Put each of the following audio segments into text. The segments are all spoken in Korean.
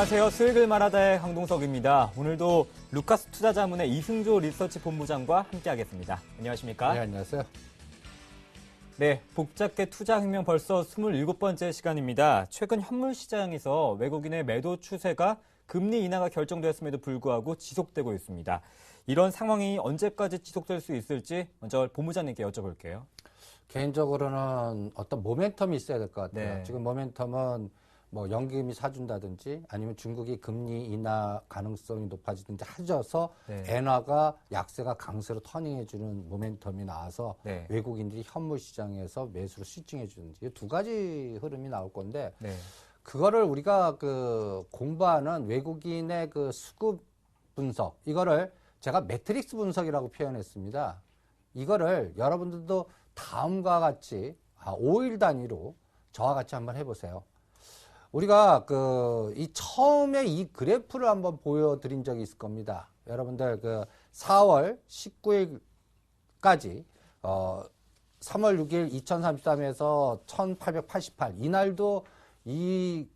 안녕하세요. 수익을 말하다의 강동석입니다. 오늘도 루카스 투자자문의 이승조 리서치 본부장과 함께하겠습니다. 안녕하십니까? 네, 안녕하세요. 네, 복잡계 투자혁명 벌써 27번째 시간입니다. 최근 현물 시장에서 외국인의 매도 추세가 금리 인하가 결정되었음에도 불구하고 지속되고 있습니다. 이런 상황이 언제까지 지속될 수 있을지 먼저 본부장님께 여쭤볼게요. 개인적으로는 어떤 모멘텀이 있어야 될 것 같아요. 네. 지금 모멘텀은 뭐 연기금이 사준다든지 아니면 중국이 금리 인하 가능성이 높아지든지 하셔서 네. 엔화가 약세가 강세로 터닝해주는 모멘텀이 나와서 네. 외국인들이 현물 시장에서 매수를 스위칭해주는지 이 두 가지 흐름이 나올 건데 네. 그거를 우리가 공부하는 외국인의 수급 분석 이거를 제가 매트릭스 분석이라고 표현했습니다. 이거를 여러분들도 다음과 같이 5일 단위로 저와 같이 한번 해보세요. 우리가 처음에 이 그래프를 한번 보여드린 적이 있을 겁니다. 여러분들 4월 19일까지 3월 6일 2033에서 1888 이날도 이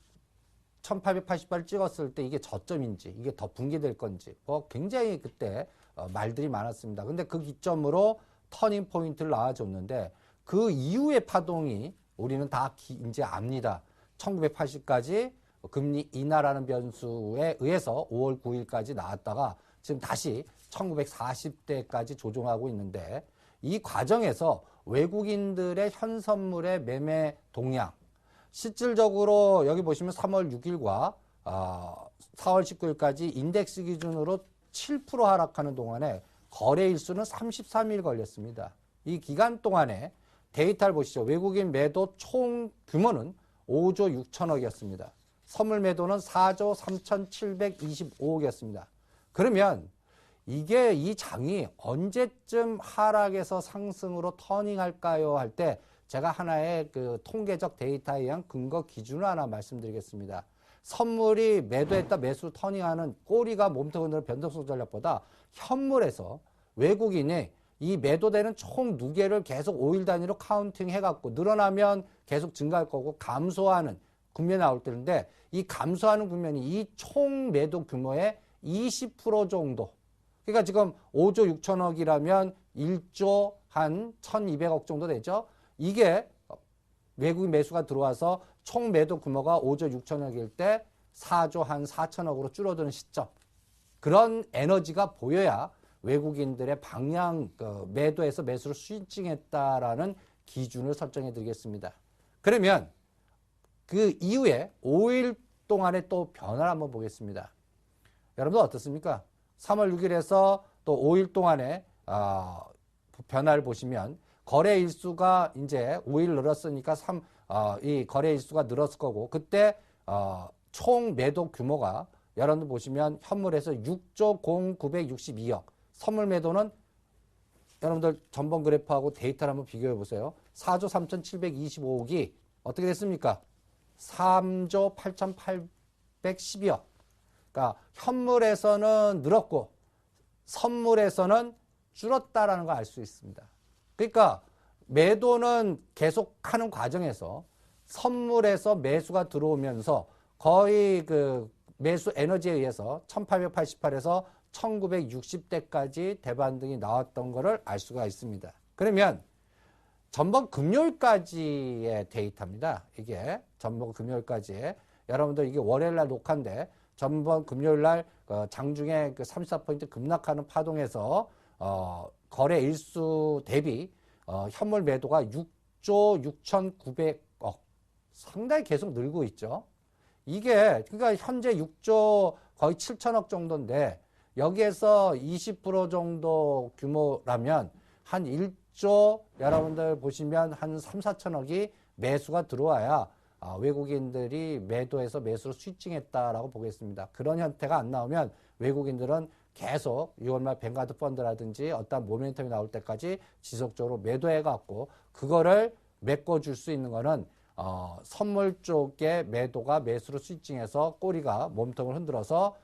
1888을 찍었을 때 이게 저점인지 이게 더 붕괴될 건지 굉장히 그때 말들이 많았습니다. 근데 그 기점으로 터닝 포인트를 나와줬는데 그 이후의 파동이 우리는 다 이제 압니다. 1980까지 금리 인하라는 변수에 의해서 5월 9일까지 나왔다가 지금 다시 1940대까지 조정하고 있는데 이 과정에서 외국인들의 현선물의 매매 동향 실질적으로 여기 보시면 3월 6일과 4월 19일까지 인덱스 기준으로 7% 하락하는 동안에 거래 일수는 33일 걸렸습니다. 이 기간 동안에 데이터를 보시죠. 외국인 매도 총 규모는 5조 6천억이었습니다. 선물 매도는 4조 3,725억이었습니다. 그러면 이게 이 장이 언제쯤 하락에서 상승으로 터닝할까요? 할 때 제가 하나의 통계적 데이터에 의한 근거 기준을 하나 말씀드리겠습니다. 선물이 매도했다 매수 터닝하는 꼬리가 몸통 흔드는 변동성 전략보다 현물에서 외국인이 이 매도되는 총 누계를 계속 5일 단위로 카운팅 해갖고 늘어나면 계속 증가할 거고 감소하는 국면이 나올 때인데 이 감소하는 국면이 이 총 매도 규모의 20% 정도. 그러니까 지금 5조 6천억이라면 1조 한 1,200억 정도 되죠. 이게 외국인 매수가 들어와서 총 매도 규모가 5조 6천억일 때 4조 한 4천억으로 줄어드는 시점. 그런 에너지가 보여야 외국인들의 방향, 매도에서 매수를 스위칭했다라는 기준을 설정해 드리겠습니다. 그러면 그 이후에 5일 동안의 또 변화를 한번 보겠습니다. 여러분들 어떻습니까? 3월 6일에서 또 5일 동안의 변화를 보시면 거래 일수가 이제 5일 늘었으니까 이 거래 일수가 늘었을 거고 그때 총 매도 규모가 여러분들 보시면 현물에서 6조 962억 선물 매도는 여러분들 전번 그래프하고 데이터를 한번 비교해 보세요. 4조 3,725억이 어떻게 됐습니까? 3조 8,812억. 그러니까 현물에서는 늘었고 선물에서는 줄었다라는 걸 알 수 있습니다. 그러니까 매도는 계속하는 과정에서 선물에서 매수가 들어오면서 거의 매수 에너지에 의해서 1888에서 1960대까지 대반등이 나왔던 것을 알 수가 있습니다. 그러면 전번 금요일까지의 데이터입니다. 이게 전번 금요일까지의 여러분들 이게 월요일날 녹화인데 전번 금요일날 장중에 34포인트 급락하는 파동에서 거래 일수 대비 현물 매도가 6조 6,900억 상당히 계속 늘고 있죠. 이게 그러니까 현재 6조 거의 7천억 정도인데 여기에서 20% 정도 규모라면 한 1조 여러분들 보시면 한 3, 4천억이 매수가 들어와야 외국인들이 매도해서 매수로 스위칭했다라고 보겠습니다. 그런 형태가 안 나오면 외국인들은 계속 6월 말 뱅가드 펀드라든지 어떤 모멘텀이 나올 때까지 지속적으로 매도해갖고 그거를 메꿔줄 수 있는 거는 선물 쪽의 매도가 매수로 스위칭해서 꼬리가 몸통을 흔들어서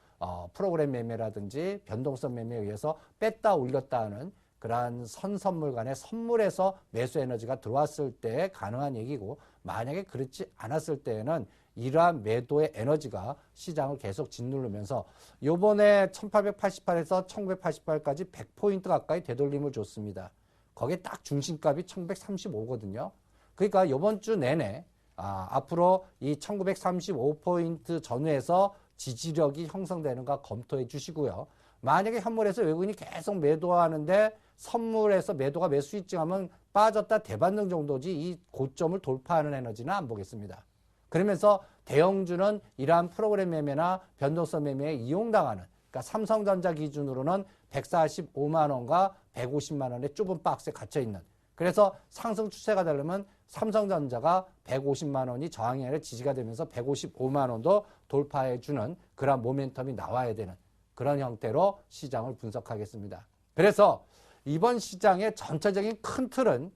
프로그램 매매라든지 변동성 매매에 의해서 뺐다 올렸다 하는 그러한 선선물 간의 선물에서 매수 에너지가 들어왔을 때 가능한 얘기고 만약에 그렇지 않았을 때에는 이러한 매도의 에너지가 시장을 계속 짓누르면서 요번에 1888에서 1988까지 100포인트 가까이 되돌림을 줬습니다. 거기에 딱 중심값이 1135거든요. 그러니까 요번 주 내내 앞으로 이 1935포인트 전후에서 지지력이 형성되는가 검토해 주시고요. 만약에 현물에서 외국인이 계속 매도하는데 선물에서 매도가 매수 입증하면 빠졌다 대반등 정도지 이 고점을 돌파하는 에너지는 안 보겠습니다. 그러면서 대형주는 이러한 프로그램 매매나 변동성 매매에 이용당하는, 그러니까 삼성전자 기준으로는 145만 원과 150만 원의 좁은 박스에 갇혀 있는, 그래서 상승 추세가 되려면 삼성전자가 150만 원이 저항이 아니라 지지가 되면서 155만 원도 돌파해주는 그런 모멘텀이 나와야 되는 그런 형태로 시장을 분석하겠습니다. 그래서 이번 시장의 전체적인 큰 틀은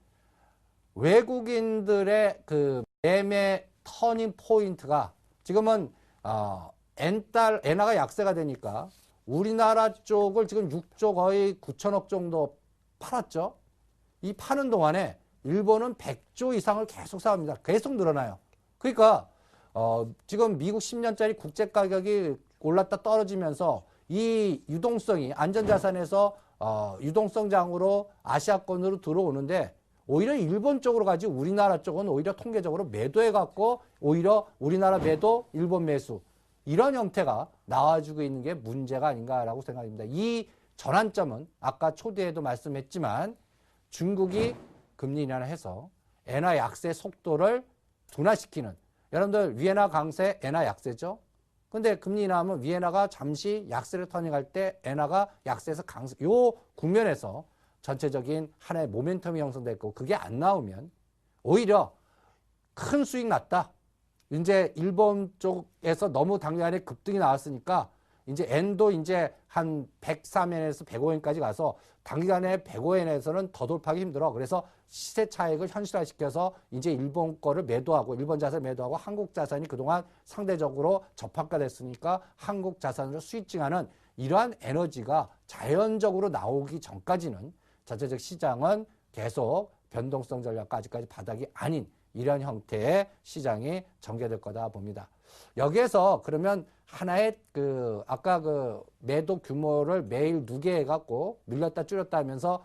외국인들의 그 매매 터닝 포인트가 지금은 엔화가 약세가 되니까 우리나라 쪽을 지금 6조 거의 9천억 정도 팔았죠. 이 파는 동안에 일본은 100조 이상을 계속 사옵니다. 계속 늘어나요. 그러니까 지금 미국 10년짜리 국제 가격이 올랐다 떨어지면서 이 유동성이 안전자산에서 유동성장으로 아시아권으로 들어오는데 오히려 일본 쪽으로 가지 우리나라 쪽은 오히려 통계적으로 매도해갖고 오히려 우리나라 매도, 일본 매수 이런 형태가 나와주고 있는 게 문제가 아닌가라고 생각합니다. 이 전환점은 아까 초대에도 말씀했지만 중국이 금리 인하를 해서 엔화 약세 속도를 둔화시키는, 여러분들 위엔화 강세, 엔화 약세죠. 근데 금리 인하하면 위엔화가 잠시 약세를 터닝할 때 엔화가 약세에서 강세, 요 국면에서 전체적인 하나의 모멘텀이 형성됐고 그게 안 나오면 오히려 큰 수익 났다. 이제 일본 쪽에서 너무 당장에 급등이 나왔으니까 이제 엔도 이제 한 103엔에서 105엔까지 가서 단기간에 105엔에서는 더 돌파하기 힘들어. 그래서 시세 차익을 현실화시켜서 이제 일본 거를 매도하고 일본 자산을 매도하고 한국 자산이 그동안 상대적으로 저평가 됐으니까 한국 자산으로 수익증하는 이러한 에너지가 자연적으로 나오기 전까지는 전체적 시장은 계속 변동성 전략과 아직까지 바닥이 아닌 이런 형태의 시장이 전개될 거다 봅니다. 여기에서 그러면 하나의 아까 매도 규모를 매일 누계 해갖고 늘렸다 줄였다 하면서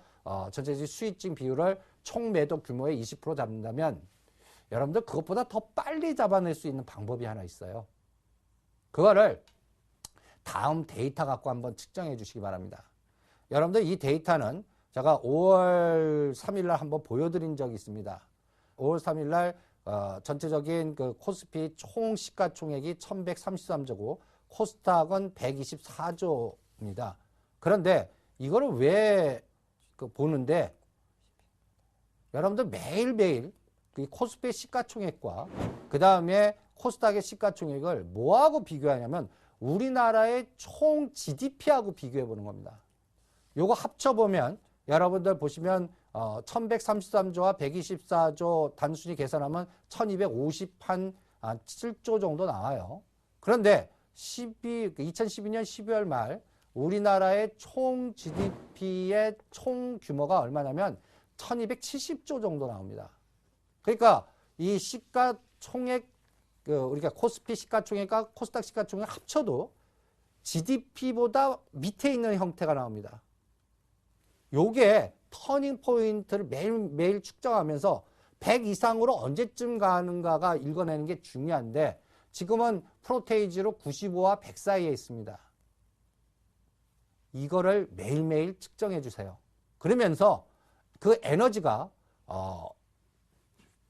전체적 수익증 비율을 총 매도 규모의 20% 잡는다면 여러분들 그것보다 더 빨리 잡아낼 수 있는 방법이 하나 있어요. 그거를 다음 데이터 갖고 한번 측정해 주시기 바랍니다. 여러분들 이 데이터는 제가 5월 3일 날 한번 보여드린 적이 있습니다. 5월 3일 날 전체적인 그 코스피 총 시가총액이 1133조고 코스닥은 124조입니다. 그런데 이거를 왜 보는데 여러분들 매일매일 그 코스피 시가총액과 그 다음에 코스닥의 시가총액을 뭐하고 비교하냐면 우리나라의 총 GDP하고 비교해 보는 겁니다. 요거 합쳐보면 여러분들 보시면 1133조와 124조 단순히 계산하면 1257조 정도 나와요. 그런데 2012년 12월 말 우리나라의 총 GDP의 총 규모가 얼마냐면 1270조 정도 나옵니다. 그러니까 이 시가총액 우리가 코스피 시가총액과 코스닥 시가총액 합쳐도 GDP보다 밑에 있는 형태가 나옵니다. 요게 터닝 포인트를 매일매일 측정하면서 100 이상으로 언제쯤 가는가가 읽어내는 게 중요한데 지금은 프로테이지로 95와 100 사이에 있습니다. 이거를 매일매일 측정해 주세요. 그러면서 그 에너지가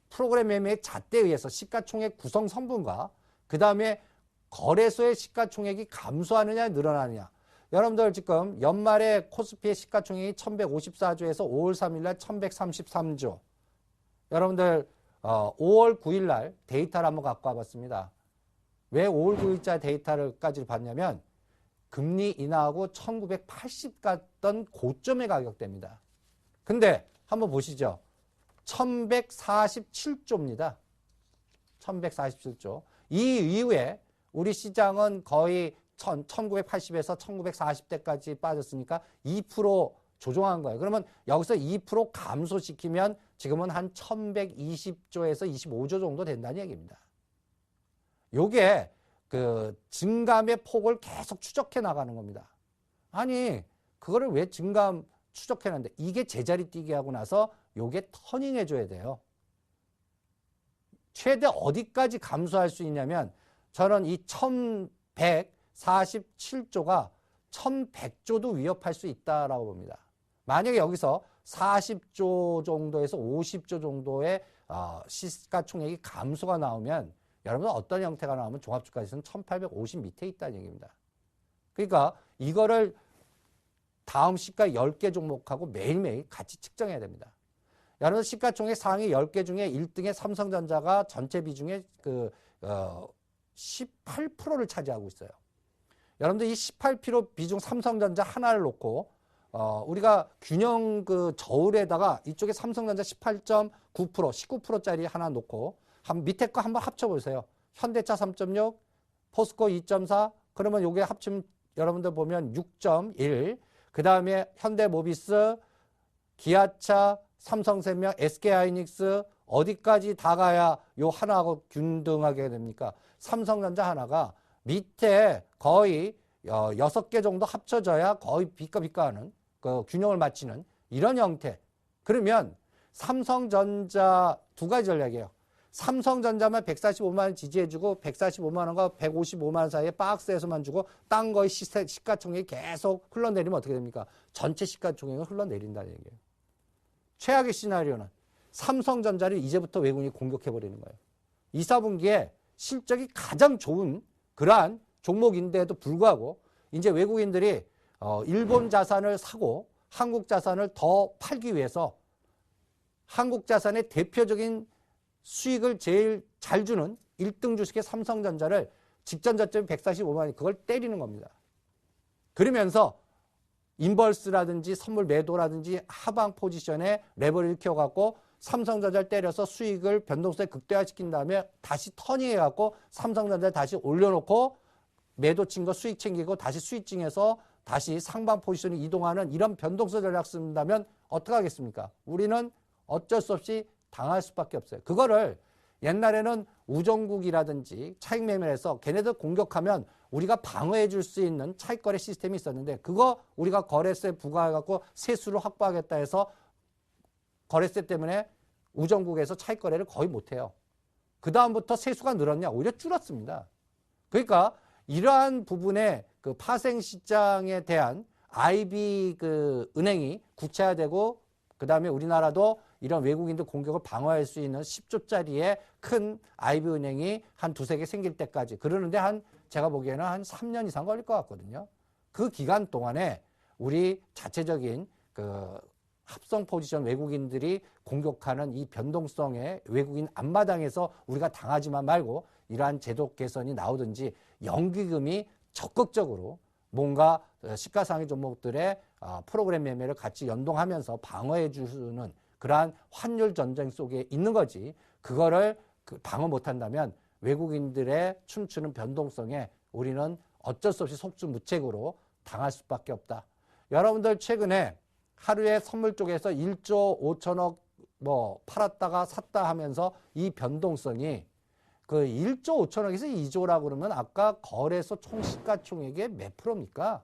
프로그램 매매의 잣대에 의해서 시가총액 구성 성분과 그 다음에 거래소의 시가총액이 감소하느냐 늘어나느냐. 여러분들 지금 연말에 코스피의 시가총액이 1154조에서 5월 3일 날 1133조. 여러분들 5월 9일 날 데이터를 한번 갖고 와봤습니다. 왜 5월 9일자 데이터를까지 봤냐면 금리 인하하고 1980 갔던 고점의 가격대입니다. 근데 한번 보시죠. 1147조입니다. 1147조. 이 이후에 우리 시장은 거의 1980에서 1940대까지 빠졌으니까 2% 조정한 거예요. 그러면 여기서 2% 감소시키면 지금은 한 1120조에서 25조 정도 된다는 얘기입니다. 요게 그 증감의 폭을 계속 추적해 나가는 겁니다. 아니, 그거를 왜 증감 추적해놨는데 이게 제자리 뛰게 하고 나서 요게 터닝해 줘야 돼요. 최대 어디까지 감소할 수 있냐면 저는 이 1147조가 1100조도 위협할 수 있다라고 봅니다. 만약에 여기서 40조 정도에서 50조 정도의 시가총액이 감소가 나오면 여러분 어떤 형태가 나오면 종합주가지수는 1850 밑에 있다는 얘기입니다. 그러니까 이거를 다음 시가 10개 종목하고 매일매일 같이 측정해야 됩니다. 여러분 시가총액 상위 10개 중에 1등의 삼성전자가 전체 비중의 18%를 차지하고 있어요. 여러분들 이 18% 비중 삼성전자 하나를 놓고 우리가 균형 그 저울에다가 이쪽에 삼성전자 18.9%, 19%짜리 하나 놓고 밑에 거 한번 합쳐보세요. 현대차 3.6, 포스코 2.4, 그러면 요게 합치면 여러분들 보면 6.1, 그 다음에 현대모비스, 기아차, 삼성생명, SK하이닉스 어디까지 다 가야 요 하나하고 균등하게 됩니까? 삼성전자 하나가 밑에 거의 6개 정도 합쳐져야 거의 비까비까 하는 그 균형을 맞추는 이런 형태. 그러면 삼성전자 두 가지 전략이에요. 삼성전자만 145만 원 지지해주고 145만 원과 155만 원 사이에 박스에서만 주고 딴 거의 시가총액이 계속 흘러내리면 어떻게 됩니까? 전체 시가총액은 흘러내린다는 얘기예요. 최악의 시나리오는 삼성전자를 이제부터 외국인이 공격해버리는 거예요. 2, 4분기에 실적이 가장 좋은 그러한 종목인데도 불구하고 이제 외국인들이 일본 자산을 사고 한국 자산을 더 팔기 위해서 한국 자산의 대표적인 수익을 제일 잘 주는 1등 주식의 삼성전자를 직전 저점이 145만 원 그걸 때리는 겁니다. 그러면서 인버스라든지 선물 매도라든지 하방 포지션에 레버리를 키워갖고 삼성전자를 때려서 수익을 변동성에 극대화시킨 다음에 다시 터닝해갖고 삼성전자를 다시 올려놓고 매도 친 거 수익 챙기고 다시 수익증에서 다시 상방 포지션이 이동하는 이런 변동성 전략 쓴다면 어떻게 하겠습니까? 우리는 어쩔 수 없이 당할 수밖에 없어요. 그거를 옛날에는 우정국이라든지 차익 매매에서 걔네들 공격하면 우리가 방어해 줄 수 있는 차익 거래 시스템이 있었는데 그거 우리가 거래세 부과해갖고 세수를 확보하겠다 해서 거래세 때문에 우정국에서 차익 거래를 거의 못해요. 그 다음부터 세수가 늘었냐? 오히려 줄었습니다. 그러니까 이러한 부분에 그 파생 시장에 대한 IB 그 은행이 구체화되고 그 다음에 우리나라도 이런 외국인들 공격을 방어할 수 있는 10조짜리의 큰 IB 은행이 한 두세 개 생길 때까지 그러는데 제가 보기에는 한 3년 이상 걸릴 것 같거든요. 그 기간 동안에 우리 자체적인 그 합성 포지션 외국인들이 공격하는 이 변동성의 외국인 앞마당에서 우리가 당하지만 말고 이러한 제도 개선이 나오든지 연기금이 적극적으로 뭔가 시가상위 종목들의 프로그램 매매를 같이 연동하면서 방어해 주는 그러한 환율 전쟁 속에 있는 거지. 그거를 방어 못한다면 외국인들의 춤추는 변동성에 우리는 어쩔 수 없이 속수무책으로 당할 수밖에 없다. 여러분들 최근에 하루에 선물 쪽에서 1조 5천억 뭐 팔았다가 샀다 하면서 이 변동성이 그 1조 5천억에서 2조라고 그러면 아까 거래소 총 시가총액의 몇 프로입니까?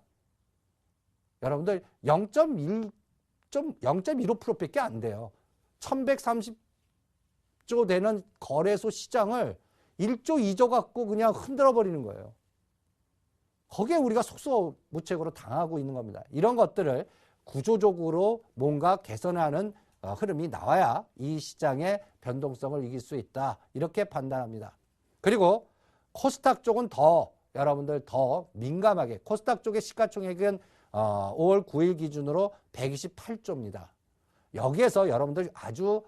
여러분들 0.15%밖에 안 돼요. 1130조 되는 거래소 시장을 1조 2조 갖고 그냥 흔들어 버리는 거예요. 거기에 우리가 속수무책으로 당하고 있는 겁니다. 이런 것들을 구조적으로 뭔가 개선하는 흐름이 나와야 이 시장의 변동성을 이길 수 있다. 이렇게 판단합니다. 그리고 코스닥 쪽은 여러분들 더 민감하게 코스닥 쪽의 시가총액은 5월 9일 기준으로 128조입니다. 여기에서 여러분들 아주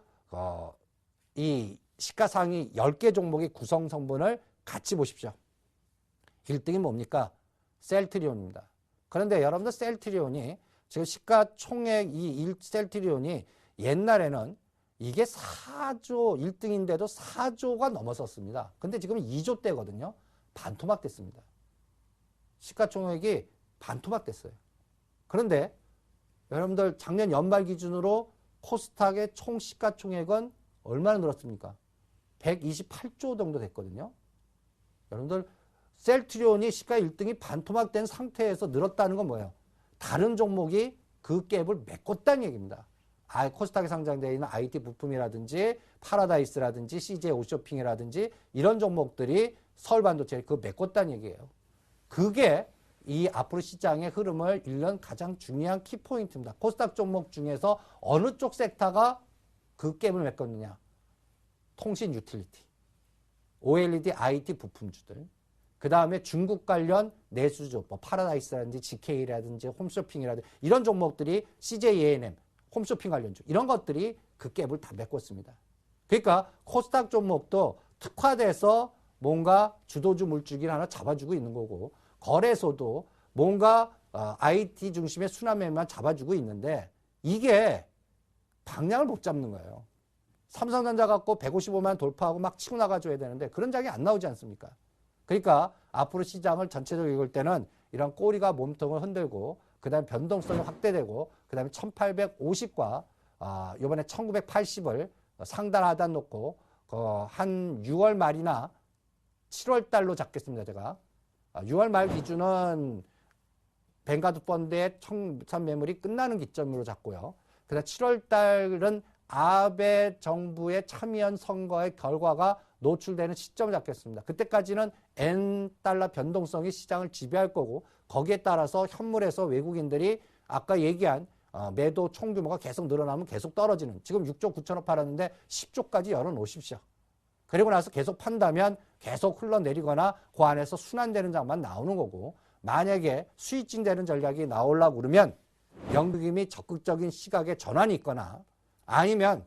이 시가상위 10개 종목의 구성 성분을 같이 보십시오. 1등이 뭡니까? 셀트리온입니다. 그런데 여러분들 셀트리온이 지금 시가총액 이 셀트리온이 옛날에는 이게 4조 1등인데도 4조가 넘어섰습니다. 근데 지금 2조 대거든요. 반토막 됐습니다. 시가총액이 반토막 됐어요. 그런데 여러분들 작년 연말 기준으로 코스닥의 총 시가총액은 얼마나 늘었습니까? 128조 정도 됐거든요. 여러분들 셀트리온이 시가 1등이 반토막된 상태에서 늘었다는 건 뭐예요? 다른 종목이 그 갭을 메꿨다는 얘기입니다. 코스닥에 상장되어 있는 IT 부품이라든지 파라다이스라든지 CJ 오쇼핑이라든지 이런 종목들이 서울반도체를 그 메꿨다는 얘기예요. 그게 이 앞으로 시장의 흐름을 읽는 가장 중요한 키포인트입니다. 코스닥 종목 중에서 어느 쪽 섹터가 그 갭을 메꿨느냐? 통신 유틸리티, OLED IT 부품주들, 그 다음에 중국 관련 내수주, 뭐 파라다이스라든지 GK라든지 홈쇼핑이라든지 이런 종목들이 CJ ENM, 홈쇼핑 관련주 이런 것들이 그 갭을 다 메꿨습니다. 그러니까 코스닥 종목도 특화돼서 뭔가 주도주 물줄기를 하나 잡아주고 있는 거고 거래소도 뭔가 IT 중심의 순환매만 잡아주고 있는데 이게 방향을 못 잡는 거예요. 삼성전자 갖고 155만 돌파하고 막 치고 나가줘야 되는데 그런 장이 안 나오지 않습니까? 그러니까 앞으로 시장을 전체적으로 읽을 때는 이런 꼬리가 몸통을 흔들고 그 다음에 변동성이 확대되고 그 다음에 1850과 이번에 1980을 상단하단 놓고 한 6월 말이나 7월 달로 잡겠습니다. 제가 6월 말 기준은 뱅가드 펀드의 청산 매물이 끝나는 기점으로 잡고요. 그 다음 7월 달은 아베 정부의 참여연 선거의 결과가 노출되는 시점을 잡겠습니다. 그때까지는 N달러 변동성이 시장을 지배할 거고 거기에 따라서 현물에서 외국인들이 아까 얘기한 매도 총규모가 계속 늘어나면 계속 떨어지는 지금 6조 9천억 팔았는데 10조까지 열어놓으십시오. 그리고 나서 계속 판다면 계속 흘러내리거나 그 안에서 순환되는 장만 나오는 거고 만약에 수익진 되는 전략이 나오려고 그러면 연기금이 적극적인 시각의 전환이 있거나 아니면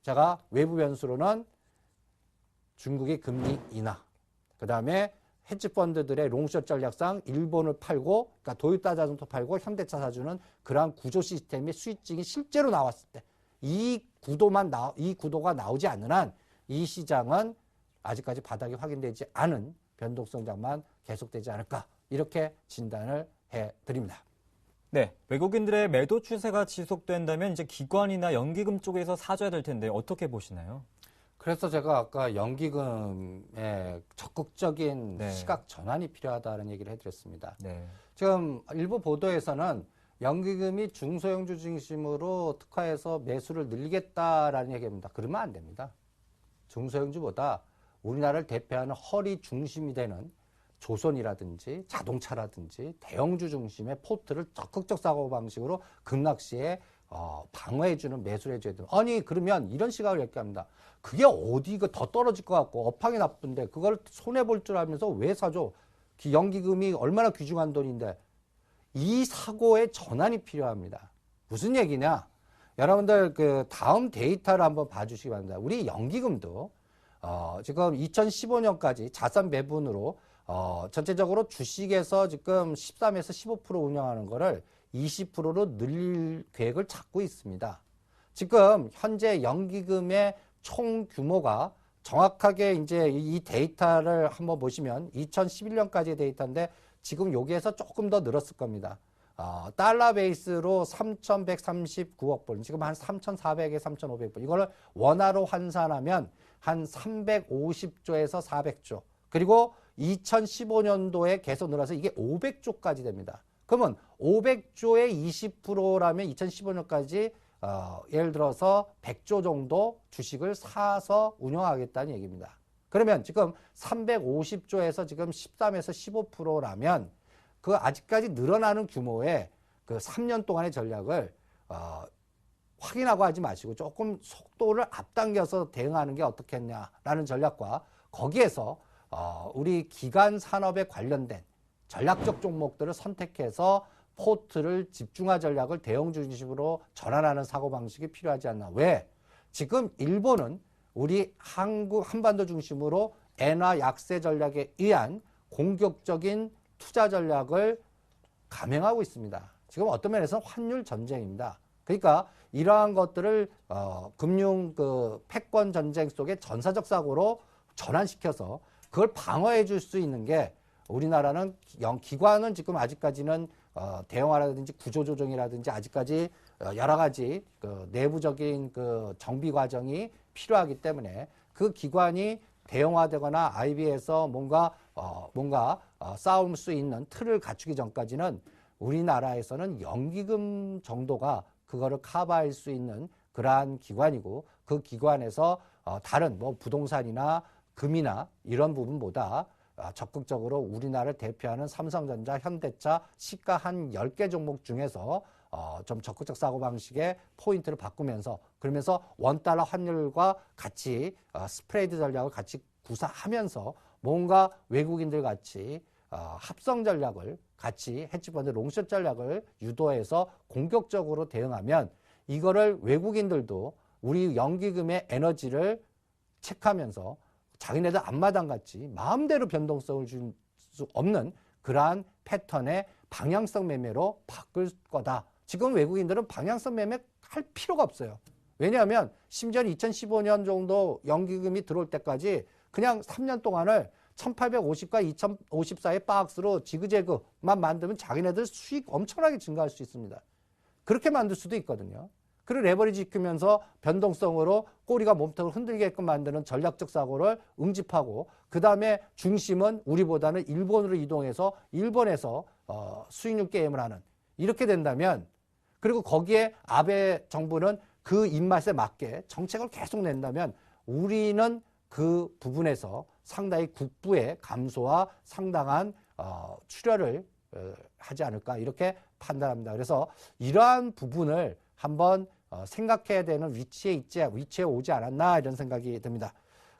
제가 외부 변수로는 중국의 금리 인하, 그 다음에 헤지펀드들의 롱숏 전략상 일본을 팔고, 그러니까 도요타 자동차 팔고 현대차 사주는 그러한 구조 시스템의 수익증이 실제로 나왔을 때, 이 구도가 나오지 않는 한 이 시장은 아직까지 바닥이 확인되지 않은 변동성 장만 계속되지 않을까 이렇게 진단을 해드립니다. 네, 외국인들의 매도 추세가 지속된다면 이제 기관이나 연기금 쪽에서 사줘야 될 텐데 어떻게 보시나요? 그래서 제가 아까 연기금의 적극적인 네. 시각 전환이 필요하다는 얘기를 해드렸습니다. 네. 지금 일부 보도에서는 연기금이 중소형주 중심으로 특화해서 매수를 늘리겠다라는 얘기입니다. 그러면 안 됩니다. 중소형주보다 우리나라를 대표하는 허리 중심이 되는 조선이라든지 자동차라든지 대형주 중심의 포트를 적극적 사고방식으로 급락시에 방어해주는 매수를 해줘야 돼요. 아니 그러면 이런 시각을 얘기합니다. 그게 어디가 더 떨어질 것 같고 업황이 나쁜데 그걸 손해볼 줄 알면서 왜 사줘? 연기금이 얼마나 귀중한 돈인데 이 사고의 전환이 필요합니다. 무슨 얘기냐? 여러분들 그 다음 데이터를 한번 봐주시기 바랍니다. 우리 연기금도 지금 2015년까지 자산 배분으로 전체적으로 주식에서 지금 13에서 15% 운영하는 거를 20%로 늘릴 계획을 잡고 있습니다. 지금 현재 연기금의 총 규모가 정확하게 이제 이 데이터를 한번 보시면 2011년까지의 데이터인데 지금 여기에서 조금 더 늘었을 겁니다. 달러 베이스로 3,139억 불, 지금 한 3,400에 3,500불. 이걸 원화로 환산하면 한 350조에서 400조. 그리고 2015년도에 계속 늘어서 이게 500조까지 됩니다. 그러면 500조의 20%라면 2015년까지 예를 들어서 100조 정도 주식을 사서 운영하겠다는 얘기입니다. 그러면 지금 350조에서 지금 13에서 15%라면 그 아직까지 늘어나는 규모의 그 3년 동안의 전략을 확인하고 하지 마시고 조금 속도를 앞당겨서 대응하는 게 어떻겠냐라는 전략과 거기에서 우리 기간 산업에 관련된 전략적 종목들을 선택해서 포트를 집중화 전략을 대형 중심으로 전환하는 사고방식이 필요하지 않나. 왜? 지금 일본은 우리 한반도 중심으로 엔화 약세 전략에 의한 공격적인 투자 전략을 감행하고 있습니다. 지금 어떤 면에서는 환율 전쟁입니다. 그러니까 이러한 것들을 금융 패권 전쟁 속의 전사적 사고로 전환시켜서 그걸 방어해 줄 수 있는 게 우리나라는 기관은 지금 아직까지는 대형화라든지 구조조정이라든지 아직까지 여러 가지 내부적인 정비 과정이 필요하기 때문에 그 기관이 대형화되거나 IB에서 뭔가 싸울 수 있는 틀을 갖추기 전까지는 우리나라에서는 연기금 정도가 그거를 커버할 수 있는 그러한 기관이고, 그 기관에서 다른 뭐 부동산이나 금이나 이런 부분보다 적극적으로 우리나라를 대표하는 삼성전자, 현대차, 시가 한 10개 종목 중에서 좀 적극적 사고방식의 포인트를 바꾸면서, 그러면서 원달러 환율과 같이 스프레이드 전략을 같이 구사하면서 뭔가 외국인들 같이 합성 전략을 같이 헤지펀드 롱숏 전략을 유도해서 공격적으로 대응하면, 이거를 외국인들도 우리 연기금의 에너지를 체크하면서 자기네들 앞마당같이 마음대로 변동성을 줄 수 없는 그러한 패턴의 방향성 매매로 바꿀 거다. 지금 외국인들은 방향성 매매 할 필요가 없어요. 왜냐하면 심지어 2015년 정도 연기금이 들어올 때까지 그냥 3년 동안을 1850과 2054의 박스로 지그재그만 만들면 자기네들 수익 엄청나게 증가할 수 있습니다. 그렇게 만들 수도 있거든요. 그리고 레버리지 지키면서 변동성으로 꼬리가 몸통을 흔들게끔 만드는 전략적 사고를 응집하고, 그 다음에 중심은 우리보다는 일본으로 이동해서 일본에서 수익률 게임을 하는, 이렇게 된다면, 그리고 거기에 아베 정부는 그 입맛에 맞게 정책을 계속 낸다면 우리는 그 부분에서 상당히 국부의 감소와 상당한 출혈을 하지 않을까, 이렇게 판단합니다. 그래서 이러한 부분을 한번 생각해야 되는 위치에 오지 않았나, 이런 생각이 듭니다.